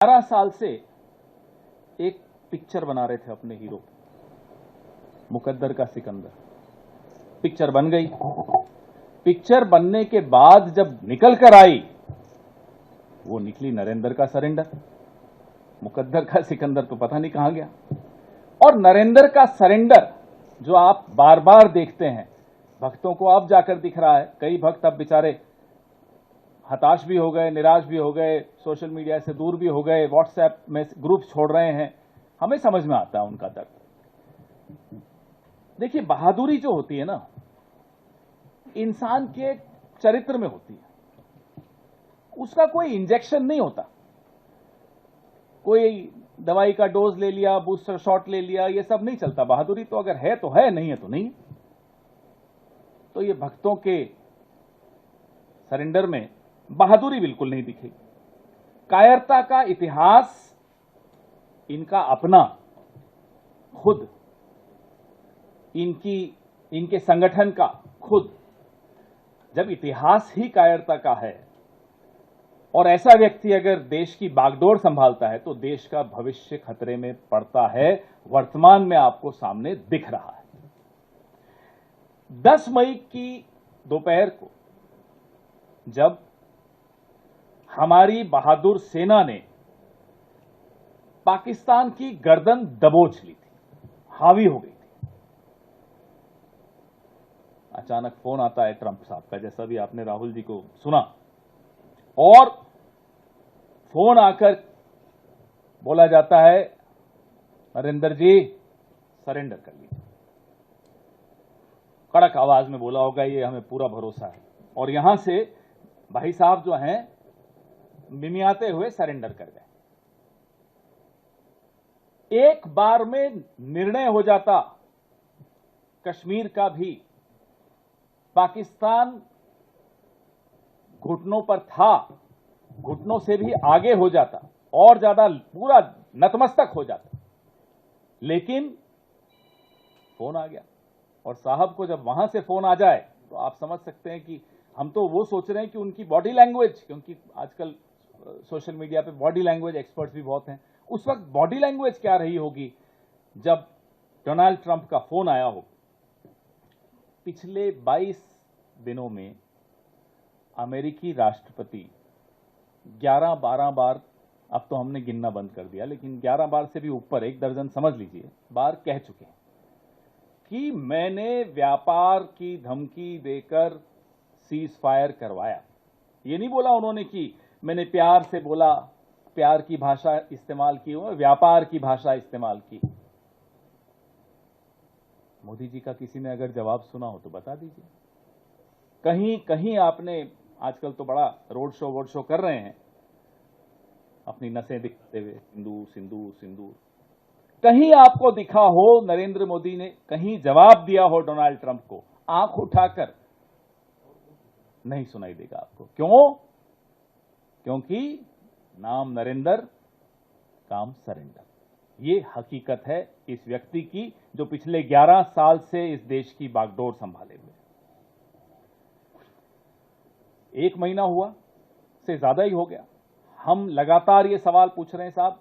12 साल से एक पिक्चर बना रहे थे अपने हीरो, मुकद्दर का सिकंदर। पिक्चर बन गई। पिक्चर बनने के बाद जब निकल कर आई, वो निकली नरेंद्र का सरेंडर। मुकद्दर का सिकंदर तो पता नहीं कहां गया। और नरेंद्र का सरेंडर जो आप बार बार देखते हैं, भक्तों को अब जाकर दिख रहा है। कई भक्त अब बेचारे हताश भी हो गए, निराश भी हो गए, सोशल मीडिया से दूर भी हो गए, व्हाट्सएप में ग्रुप छोड़ रहे हैं। हमें समझ में आता है उनका दर्द। देखिए, बहादुरी जो होती है ना, इंसान के चरित्र में होती है। उसका कोई इंजेक्शन नहीं होता, कोई दवाई का डोज ले लिया, बूस्टर शॉट ले लिया, ये सब नहीं चलता। बहादुरी तो अगर है तो है, नहीं है तो नहीं। तो ये भक्तों के सरेंडर में बहादुरी बिल्कुल नहीं दिखी। कायरता का इतिहास इनका अपना, खुद इनके संगठन का खुद। जब इतिहास ही कायरता का है और ऐसा व्यक्ति अगर देश की बागडोर संभालता है, तो देश का भविष्य खतरे में पड़ता है। वर्तमान में आपको सामने दिख रहा है। 10 मई की दोपहर को जब हमारी बहादुर सेना ने पाकिस्तान की गर्दन दबोच ली थी, हावी हो गई थी, अचानक फोन आता है ट्रंप साहब का, जैसा भी आपने राहुल जी को सुना। और फोन आकर बोला जाता है, नरेंद्र जी सरेंडर कर लीजिए। कड़क आवाज में बोला होगा, ये हमें पूरा भरोसा है। और यहां से भाई साहब जो हैं, मिमियाते हुए सरेंडर कर गए। एक बार में निर्णय हो जाता कश्मीर का भी। पाकिस्तान घुटनों पर था, घुटनों से भी आगे हो जाता और ज्यादा पूरा नतमस्तक हो जाता। लेकिन फोन आ गया। और साहब को जब वहां से फोन आ जाए, तो आप समझ सकते हैं कि हम तो वो सोच रहे हैं कि उनकी बॉडी लैंग्वेज, क्योंकि आजकल सोशल मीडिया पे बॉडी लैंग्वेज एक्सपर्ट्स भी बहुत हैं, उस वक्त बॉडी लैंग्वेज क्या रही होगी जब डोनाल्ड ट्रंप का फोन आया हो। पिछले 22 दिनों में अमेरिकी राष्ट्रपति 11-12 बार, अब तो हमने गिनना बंद कर दिया, लेकिन 11 बार से भी ऊपर, 1 दर्जन समझ लीजिए बार कह चुके हैं कि मैंने व्यापार की धमकी देकर सीज फायर करवाया। ये नहीं बोला उन्होंने कि मैंने प्यार से बोला, प्यार की भाषा इस्तेमाल की, व्यापार की भाषा इस्तेमाल की। मोदी जी का किसी ने अगर जवाब सुना हो तो बता दीजिए। कहीं कहीं आपने, आजकल तो बड़ा रोड शो कर रहे हैं, अपनी नसें दिखाते हुए, सिंदूर सिंदूर सिंदूर। कहीं आपको दिखा हो नरेंद्र मोदी ने कहीं जवाब दिया हो डोनाल्ड ट्रंप को, आंख उठाकर? नहीं सुनाई देगा आपको। क्यों? क्योंकि नाम नरेंद्र, काम सरेंडर। ये हकीकत है इस व्यक्ति की, जो पिछले 11 साल से इस देश की बागडोर संभाले हुए। 1 महीना हुआ से ज्यादा ही हो गया। हम लगातार ये सवाल पूछ रहे हैं, साहब